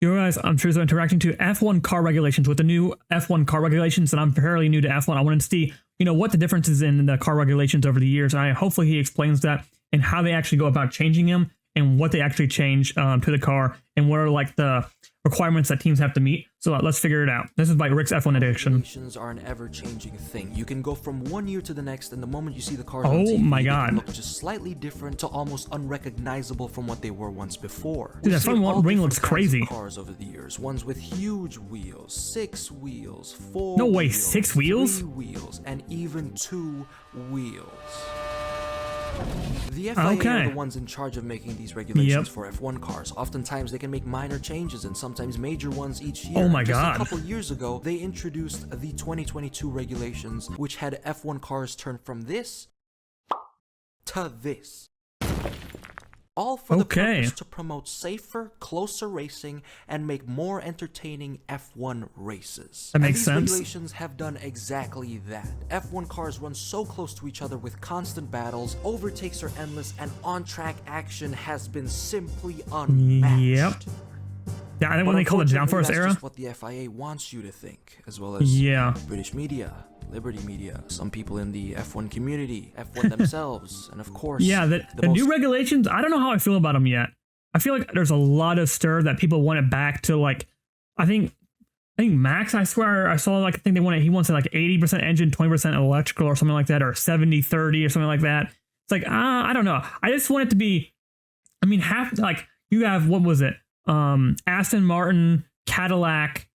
You guys, I'm Truzuo interacting to F1 car regulations. With the new F1 car regulations, and I'm fairly new to F1, I wanted to see, what the difference is in the car regulations over the years. And hopefully he explains that and how they actually go about changing them and what they actually change to the car and what are like the requirements that teams have to meet. So let's figure it out. This is by Rick's F1 Edition. Regulations are an ever-changing thing. You can go from one year to the next, and the moment you see the cars on TV, my they God, can look just slightly different to almost unrecognizable from what they were once before. Dude, that front wing looks crazy. Cars over the years, ones with huge wheels, 6 wheels, 4 no way, wheels, 6 wheels, 3 wheels, and even 2 wheels. The FIA are the ones in charge of making these regulations for F1 cars. Oftentimes, they can make minor changes and sometimes major ones each year. Oh my God. A couple years ago, they introduced the 2022 regulations, which had F1 cars turn from this to this. All for the purpose to promote safer, closer racing and make more entertaining F1 races. That makes sense. These regulations have done exactly that. F1 cars run so close to each other with constant battles, overtakes are endless, and on-track action has been simply unmatched. Yep. Yeah, I think when they call it the downforce era. That's what the FIA wants you to think, as well as British media, Liberty Media, some people in the F1 community, F1 themselves, and of course, the new regulations. I don't know how I feel about them yet. I feel like there's a lot of stir that people want it back to like. I think Max. I swear I saw like I think they want it. He wants it like 80% engine, 20% electrical, or something like that, or 70-30 or something like that. It's like I don't know. I just want it to be. I mean, half like you have what was it? Aston Martin, Cadillac.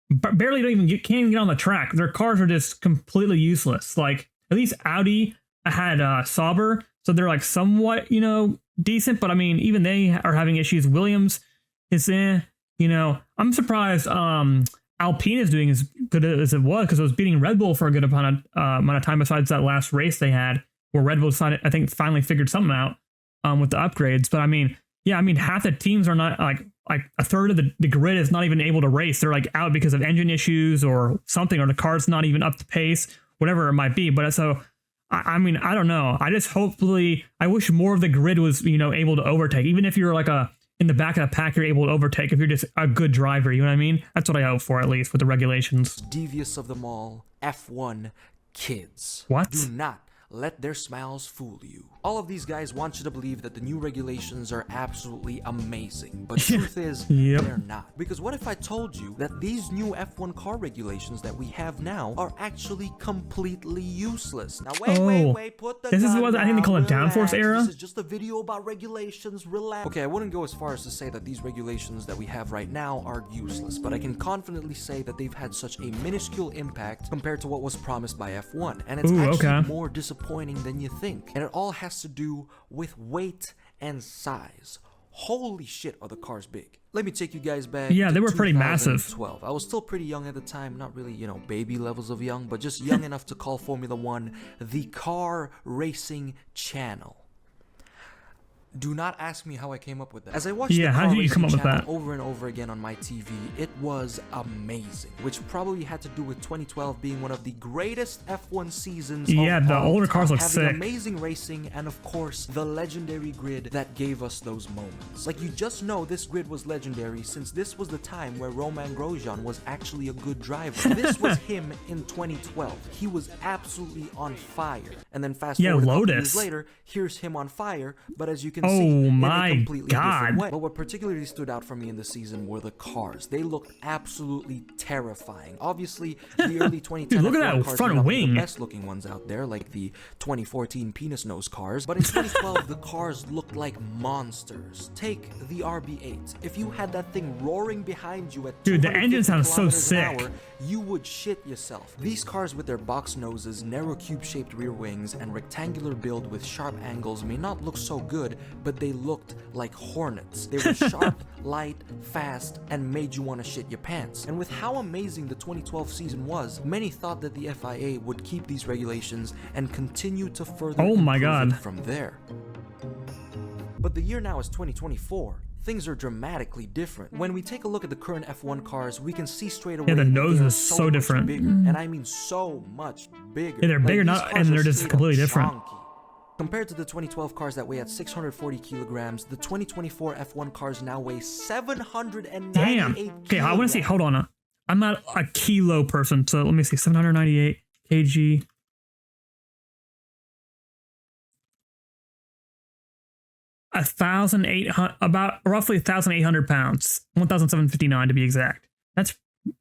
Barely can't even get on the track. Their cars are just completely useless. Like at least Audi had Sauber, so they're like somewhat decent. But I mean, even they are having issues. Williams is I'm surprised Alpine is doing as good as it was because it was beating Red Bull for a good amount of time. Besides that last race they had, where Red Bull decided, I think, finally figured something out with the upgrades. But I mean, half the teams are not like a third of the grid is not even able to race. They're like out because of engine issues or something, or the car's not even up to pace, whatever it might be. But so, I mean, I don't know. I just I wish more of the grid was, able to overtake. Even if you're like in the back of the pack, you're able to overtake if you're just a good driver. You know what I mean? That's what I hope for, at least with the regulations. Devious of them all, F1 kids. What? Do not let their smiles fool you. All of these guys want you to believe that the new regulations are absolutely amazing, but truth is, they're not. Because what if I told you that these new F1 car regulations that we have now are actually completely useless? Now wait, put the This is what I think they call a downforce era? This is just a video about regulations, relax. Okay, I wouldn't go as far as to say that these regulations that we have right now are useless, but I can confidently say that they've had such a minuscule impact compared to what was promised by F1, and it's actually more disappointing than you think. And it all has to do with weight and size. Holy shit, are the cars big. Let me take you guys back to they were pretty massive. I was still pretty young at the time, not really, baby levels of young, but just young enough to call Formula One the car racing channel. Do not ask me how I came up with that. As I watched the car racing channel over and over again on my TV, it was amazing, which probably had to do with 2012 being one of the greatest F1 seasons of the older cars look having sick. Amazing racing, and of course, the legendary grid that gave us those moments. Like, you just know this grid was legendary since this was the time where Romain Grosjean was actually a good driver. This was him in 2012. He was absolutely on fire. And then fast forward a couple years later, here's him on fire, but as you can see, in a completely different way. But what particularly stood out for me in the season were the cars. They looked absolutely terrifying. Obviously, the early 2010 look at that cars front were not wing. the best looking ones out there, like the 2014 penis nose cars. But in 2012, the cars looked like monsters. Take the RB8. If you had that thing roaring behind you at the engine sounds so sick. Hour, you would shit yourself. These cars with their box noses, narrow cube-shaped rear wings, and rectangular build with sharp angles may not look so good, but they looked like hornets. They were sharp, light, fast, and made you want to shit your pants. And with how amazing the 2012 season was, many thought that the FIA would keep these regulations and continue to further improve it from there. But the year now is 2024. Things are dramatically different. When we take a look at the current F1 cars, we can see straight away the nose is so different. Bigger, and I mean so much bigger. They're bigger, and they're just completely different. Compared to the 2012 cars that weigh at 640 kilograms, the 2024 F1 cars now weigh 798 Damn. Okay, I want to see. Hold on. I'm not a kilo person, so let me see. 798 kg. About roughly 1,800 pounds. 1,759 to be exact. That's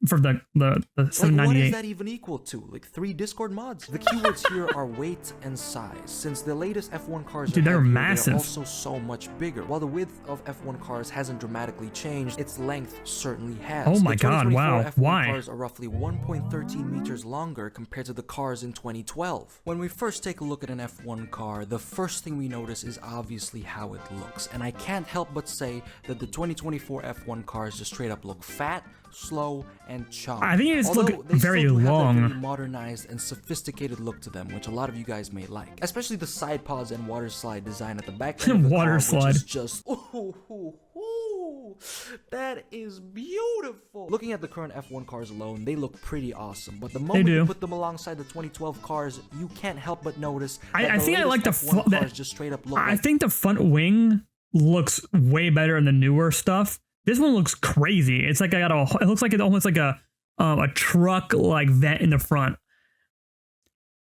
for the 798. Like, what is that even equal to? Like 3 Discord mods? The keywords here are weight and size. Since the latest F1 cars Dude, they're massive. They're also so much bigger. While the width of F1 cars hasn't dramatically changed, its length certainly has. Oh my god, wow. F1 Why? cars are roughly 1.13 meters longer compared to the cars in 2012. When we first take a look at an F1 car, the first thing we notice is obviously how it looks. And I can't help but say that the 2024 F1 cars just straight up look fat, slow, and chopped. I think it just look very long. Have a very modernized and sophisticated look to them, which a lot of you guys may like, especially the side pods and water slide design at the back end of the water car, slide. which is just that is beautiful. Looking at the current F1 cars alone, they look pretty awesome, but the moment you put them alongside the 2012 cars, you can't help but notice that I think I like the F1 cars just straight up look. I think the front wing looks way better than the newer stuff. This one looks crazy. It's like it looks like it's almost like a truck like vent in the front.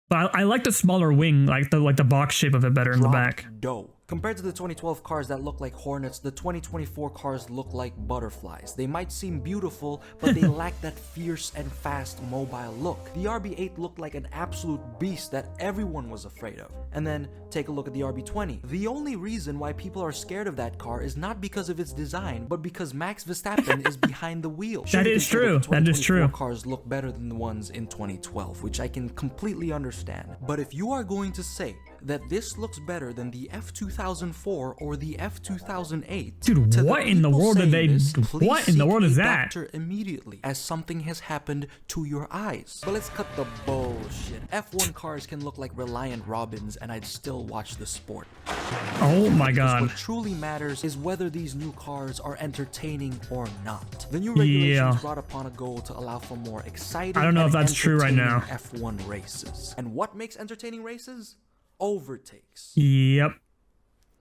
But I like the smaller wing, like the box shape of it better in the back. Dough. Compared to the 2012 cars that look like hornets, the 2024 cars look like butterflies. They might seem beautiful, but they lack that fierce and fast mobile look. The RB8 looked like an absolute beast that everyone was afraid of. And then take a look at the RB20. The only reason why people are scared of that car is not because of its design, but because Max Verstappen is behind the wheel. That is true. That is true. Cars look better than the ones in 2012, which I can completely understand. But if you are going to say that this looks better than the F2004 or the F2008. Dude, what in the world did they do? What in the world is that? Immediately, as something has happened to your eyes. But let's cut the bullshit. F1 cars can look like Reliant Robins and I'd still watch the sport. Oh my god. What truly matters is whether these new cars are entertaining or not. The new regulations brought upon a goal to allow for more exciting I don't know if that's true right now. F1 races. And what makes entertaining races? Overtakes. Yep.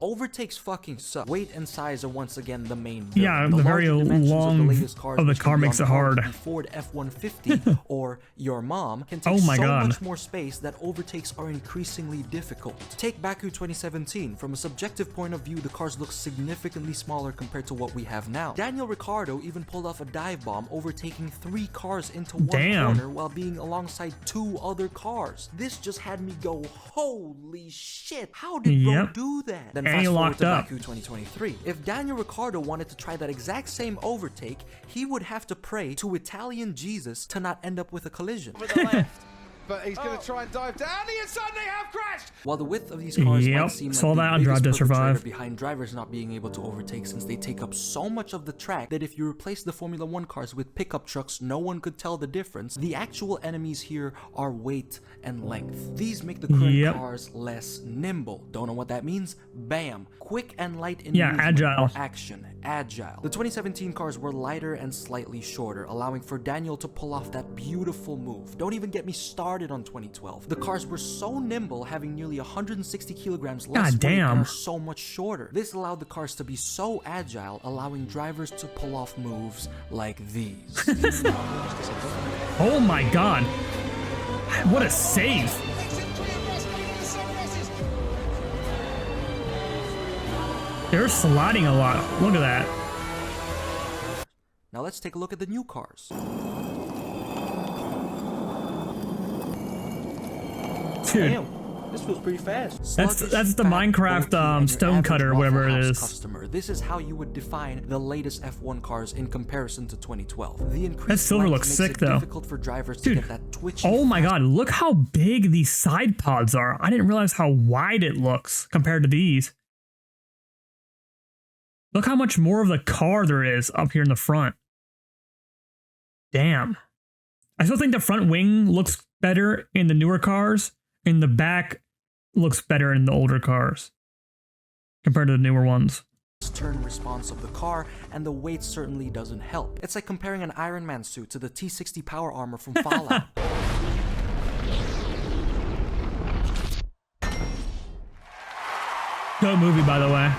Overtakes fucking suck. Weight and size are once again the main. Yeah, the very long of the car makes it hard. The Ford F-150 or your mom can take much more space that overtakes are increasingly difficult. Take Baku 2017. From a subjective point of view, the cars look significantly smaller compared to what we have now. Daniel Ricciardo even pulled off a dive bomb, overtaking 3 cars into one corner while being alongside 2 other cars. This just had me go, holy shit! How did bro do that? Then fast forward to Baku 2023. If Daniel Ricciardo wanted to try that exact same overtake, he would have to pray to Italian Jesus to not end up with a collision. With the left. But he's going to try and dive down the inside. They have crashed. While the width of these cars might seem like the biggest perpetrator behind drivers not being able to overtake, since they take up so much of the track that if you replace the Formula 1 cars with pickup trucks, no one could tell the difference. The actual enemies here are weight and length. These make the current cars less nimble. Don't know what that means? Bam. Quick and light in movement agile. or action. Agile. The 2017 cars were lighter and slightly shorter, allowing for Daniel to pull off that beautiful move. Don't even get me started on 2012. The cars were so nimble, having nearly 160 kilograms less weight and are so much shorter. This allowed the cars to be so agile, allowing drivers to pull off moves like these. Oh my god. What a save. They're sliding a lot. Look at that. Now let's take a look at the new cars. Dude. Damn, this feels pretty fast. That's the Minecraft stone cutter, whatever it is. Customer. This is how you would define the latest F1 cars in comparison to 2012. The increased that silver looks sick though. Difficult for drivers to get that twitchy. Oh my god, look how big these side pods are. I didn't realize how wide it looks compared to these. Look how much more of the car there is up here in the front. Damn. I still think the front wing looks better in the newer cars. In the back looks better in the older cars compared to the newer ones. Turn response of the car, and the weight certainly doesn't help. It's like comparing an Iron Man suit to the T-60 power armor from Fallout. Dope movie, by the way.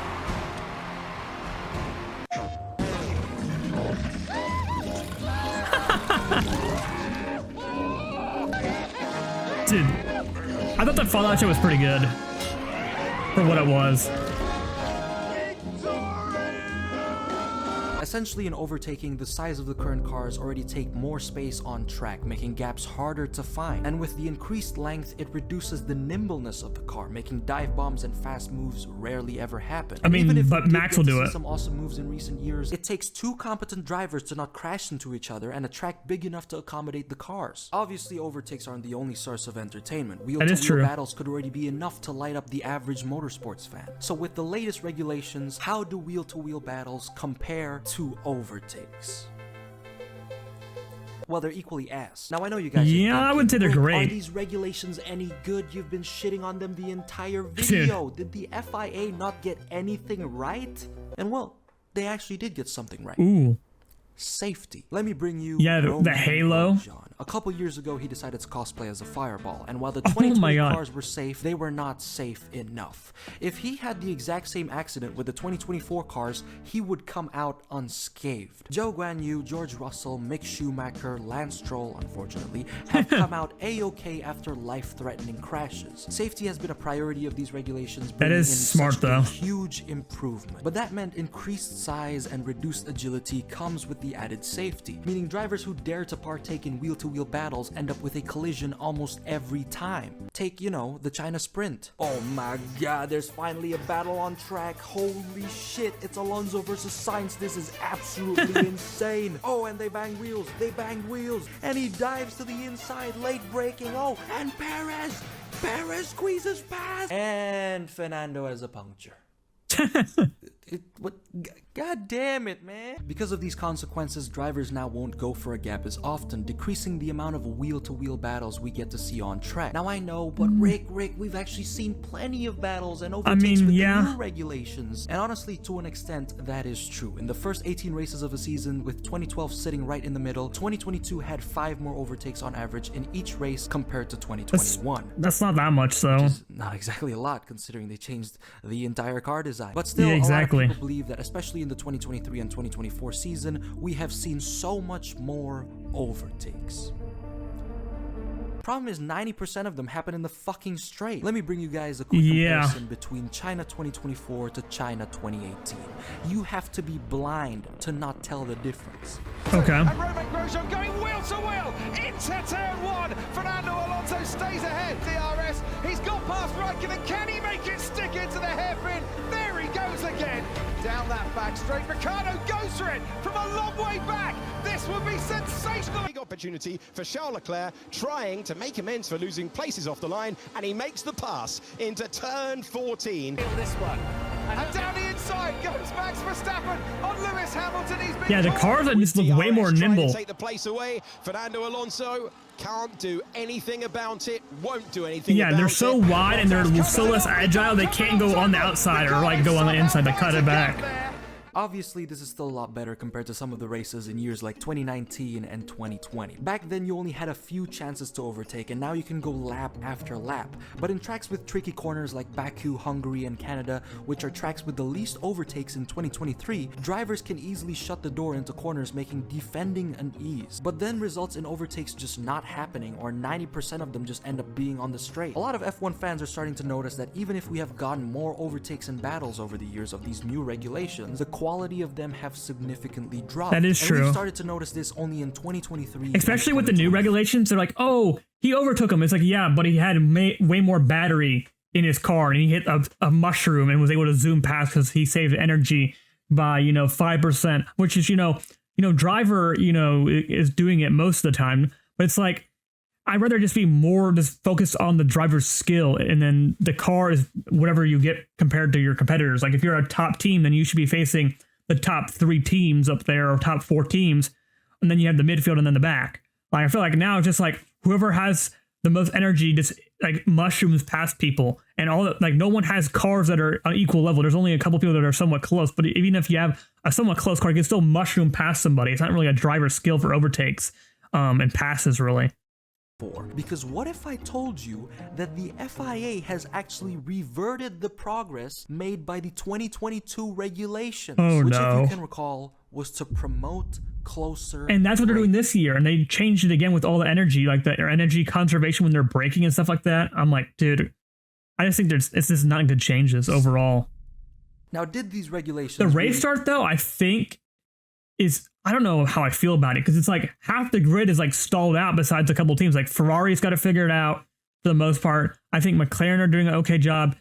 Dude, I thought the Fallout show was pretty good for what it was. Essentially, in overtaking, the size of the current cars already take more space on track, making gaps harder to find. And with the increased length, it reduces the nimbleness of the car, making dive bombs and fast moves rarely ever happen. I mean, even if but Max will do it. Some awesome moves in recent years, it takes two competent drivers to not crash into each other and a track big enough to accommodate the cars. Obviously, overtakes aren't the only source of entertainment. Wheel-to-wheel battles could already be enough to light up the average motorsports fan. So with the latest regulations, how do wheel-to-wheel battles compare to overtakes? Well, they're equally ass. Now, I know you guys. Yeah, I would say they're great. Are these regulations any good? You've been shitting on them the entire video. Did the FIA not get anything right? And well, they actually did get something right. Ooh. Safety. Let me bring you the halo. A couple years ago, he decided to cosplay as a fireball, and while the 2020 cars were safe, they were not safe enough. If he had the exact same accident with the 2024 cars, he would come out unscathed. Zhou Guanyu, George Russell, Mick Schumacher, Lance Stroll, unfortunately, have come out a-okay after life-threatening crashes. Safety has been a priority of these regulations, that is smart though. Huge improvement. But that meant increased size and reduced agility comes with the added safety, meaning drivers who dare to partake in wheel-to-wheel battles end up with a collision almost every time. Take, the China Sprint. Oh my god, there's finally a battle on track. Holy shit, it's Alonso versus Sainz. This is absolutely insane. Oh, and they bang wheels, and he dives to the inside, late braking. Oh, and Perez squeezes past, and Fernando has a puncture. God damn it, man. Because of these consequences, drivers now won't go for a gap as often, decreasing the amount of wheel-to-wheel battles we get to see on track. Now I know, but Rick, we've actually seen plenty of battles and overtakes with the new regulations. And honestly, to an extent, that is true. In the first 18 races of a season, with 2012 sitting right in the middle, 2022 had 5 more overtakes on average in each race compared to 2021. That's not that much, though. Not exactly a lot, considering they changed the entire car design. But still, exactly. A lot of people believe that, especially in the 2023 and 2024 season, we have seen so much more overtakes. Problem is 90% of them happen in the fucking straight. Let me bring you guys a quick comparison between China 2024 to China 2018. You have to be blind to not tell the difference. Okay. And Romain Grosjean going wheel to wheel into turn 1. Fernando Alonso stays ahead. DRS, he's got past Raikkonen. Can he make it stick into the hairpin? There he goes again. Down that back straight. Ricciardo goes for it from a long way back. This would be sensational. Big opportunity for Charles Leclerc, trying to make amends for losing places off the line, and he makes the pass into turn 14. This one. And down the inside goes Max Verstappen on Lewis Hamilton. He's been the cars that just look way more nimble. To take the place away. Fernando Alonso can't do anything about it, won't do anything about it. They're so wide and they're so less agile, they can't go on the outside or go on the inside to cut it back. Obviously, this is still a lot better compared to some of the races in years like 2019 and 2020. Back then, you only had a few chances to overtake, and now you can go lap after lap. But in tracks with tricky corners like Baku, Hungary, and Canada, which are tracks with the least overtakes in 2023, drivers can easily shut the door into corners, making defending an ease. But then results in overtakes just not happening, or 90% of them just end up being on the straight. A lot of F1 fans are starting to notice that even if we have gotten more overtakes and battles over the years of these new regulations, the quality of them have significantly dropped. That is true. And we've started to notice this only in 2023. Especially with the new regulations, they're like, oh, he overtook him. It's like, yeah, but he had way more battery in his car, and he hit a mushroom and was able to zoom past because he saved energy by 5%, which is driver is doing it most of the time. But it's like, I'd rather just be more just focused on the driver's skill, and then the car is whatever you get compared to your competitors. Like if you're a top team, then you should be facing the top 3 teams up there, or top 4 teams, and then you have the midfield and then the back. Like I feel like now it's just like whoever has the most energy just like mushrooms past people, and all that. Like no one has cars that are on equal level. There's only a couple people that are somewhat close, but even if you have a somewhat close car, you can still mushroom past somebody. It's not really a driver skill for overtakes and passes really. for. Because what if I told you that the FIA has actually reverted the progress made by the 2022 regulations, which, if you can recall, was to promote closer. And that's what they're doing this year, and they changed it again with all the energy, like the energy conservation when they're braking and stuff like that. I'm like, dude, I just think it's just not good changes overall. Now, did these regulations... The race start, though, I think is... I don't know how I feel about it, because it's like half the grid is like stalled out besides a couple teams. Like Ferrari's got to figure it out for the most part. I think McLaren are doing an okay job.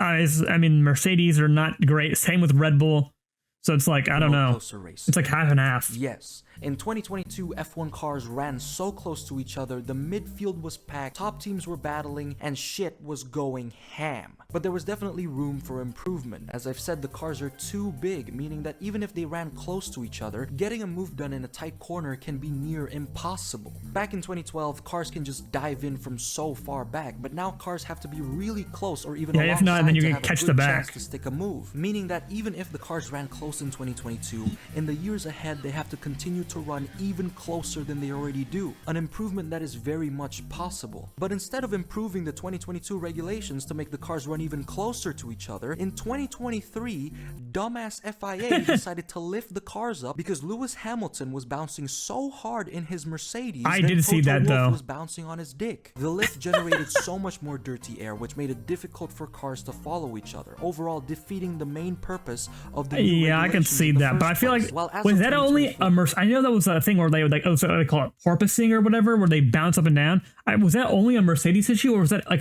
Mercedes are not great. Same with Red Bull. So it's like, I don't know. It's like half and half. Yes. In 2022, F1 cars ran so close to each other, the midfield was packed, top teams were battling, and shit was going ham. But there was definitely room for improvement. As I've said, the cars are too big, meaning that even if they ran close to each other, getting a move done in a tight corner can be near impossible. Back in 2012, cars can just dive in from so far back, but now cars have to be really close or even if not, then you can catch the back to stick a move. Meaning that even if the cars ran close in 2022, in the years ahead they have to continue to run even closer than they already do. An improvement that is very much possible. But instead of improving the 2022 regulations to make the cars run even closer to each other, in 2023, dumbass FIA decided to lift the cars up because Lewis Hamilton was bouncing so hard in his Mercedes I did see that, though. Was bouncing on his dick. The lift generated so much more dirty air, which made it difficult for cars to follow each other, overall defeating the main purpose of the new I can see that, but I feel like, was that only a I know that was a thing where they would like, so they call it porpoising or whatever, where they bounce up and down. Was that only a Mercedes issue, or was that like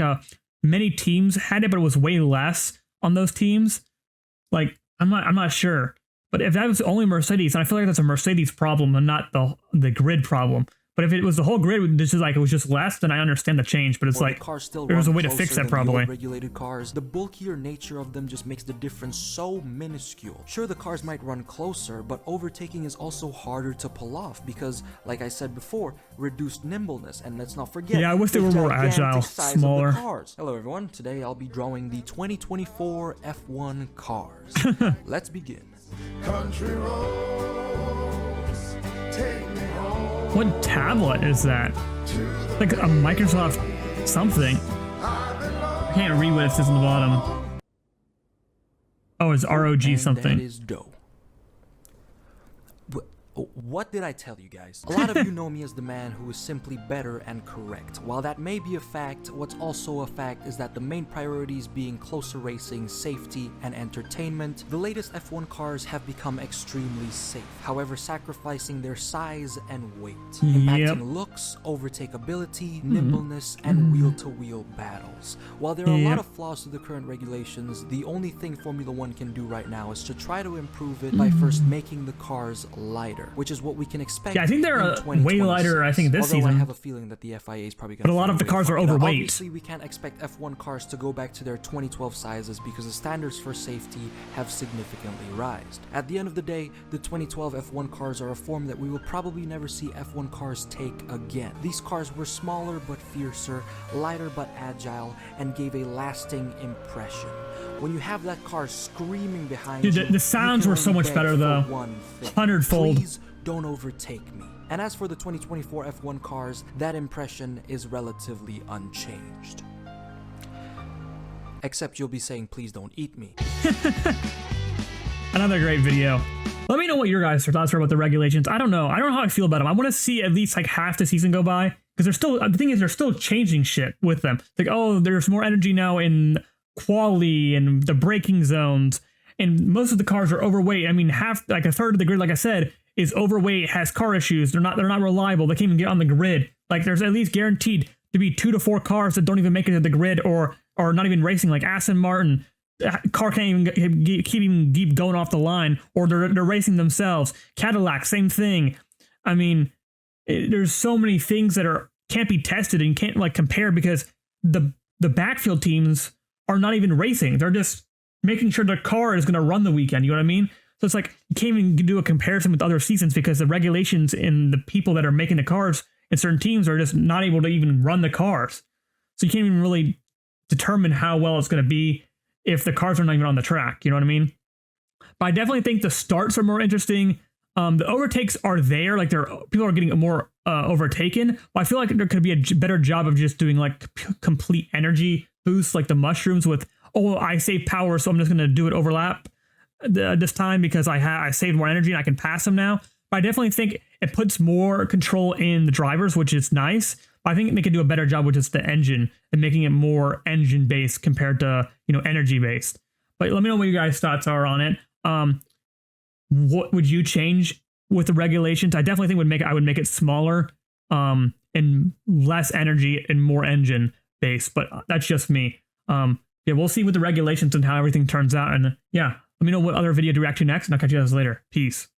many teams had it, but it was way less on those teams? Like, I'm not sure. But if that was only Mercedes, and I feel like that's a Mercedes problem and not the grid problem. But if it was the whole grid, this is like it was just less, then I understand the change. But it's like there's a way to fix that probably. Regulated cars, the bulkier nature of them just makes the difference so minuscule. Sure, the cars might run closer, but overtaking is also harder to pull off because, like I said before, reduced nimbleness. And let's not forget, I wish they were more agile, smaller. Cars. Hello everyone. Today I'll be drawing the 2024 F1 cars. Let's begin. Country roads, take me home. What tablet is that? Like a Microsoft something. I can't read what it says on the bottom. Oh, it's ROG something. That is dope. What did I tell you guys? A lot of you know me as the man who is simply better and correct. While that may be a fact, what's also a fact is that the main priorities being closer racing, safety, and entertainment, the latest F1 cars have become extremely safe, however sacrificing their size and weight, impacting looks, overtakeability, nimbleness, and wheel-to-wheel battles. While there are a lot of flaws to the current regulations, the only thing Formula 1 can do right now is to try to improve it by first making the cars lighter, which is what we can expect. Yeah, I think they're way lighter, I think, this season. I have a feeling that the FIA is probably going to... But a lot of the cars are overweight. Obviously, we can't expect F1 cars to go back to their 2012 sizes because the standards for safety have significantly risen. At the end of the day, the 2012 F1 cars are a form that we will probably never see F1 cars take again. These cars were smaller but fiercer, lighter but agile, and gave a lasting impression. When you have that car screaming behind you, the sounds were so much better though. 100-fold. Please don't overtake me. And as for the 2024 F1 cars, that impression is relatively unchanged. Except you'll be saying, please don't eat me. Another great video. Let me know what your guys' thoughts are about the regulations. I don't know how I feel about them. I want to see at least like half the season go by, because they're still, the thing is, they're still changing shit with them. Like, oh, there's more energy now in quality and the braking zones, and most of the cars are overweight. I mean, like a third of the grid, like I said, is overweight, has car issues. They're not reliable. They can't even get on the grid. Like, there's at least guaranteed to be 2 to 4 cars that don't even make it to the grid or not even racing, like Aston Martin. Car can't even keep going off the line, or they're racing themselves. Cadillac, same thing. I mean, there's so many things that can't be tested and can't like compare because the backfield teams are not even racing. They're just making sure their car is going to run the weekend. You know what I mean? So it's like you can't even do a comparison with other seasons because the regulations and the people that are making the cars in certain teams are just not able to even run the cars. So you can't even really determine how well it's going to be if the cars are not even on the track. You know what I mean? But I definitely think the starts are more interesting. The overtakes are there, like people are getting more overtaken. But I feel like there could be a better job of just doing like complete energy boosts, like the mushrooms with, oh, I save power, so I'm just gonna do it overlap this time because I saved more energy and I can pass them now. But I definitely think it puts more control in the drivers, which is nice. But I think they could do a better job with just the engine and making it more engine based compared to, you know, energy based. But let me know what you guys' thoughts are on it. What would you change with the regulations? I definitely think I would make it smaller, and less energy and more engine based. But that's just me. Yeah, we'll see with the regulations and how everything turns out. And yeah, let me know what other video to react to next, and I'll catch you guys later. Peace.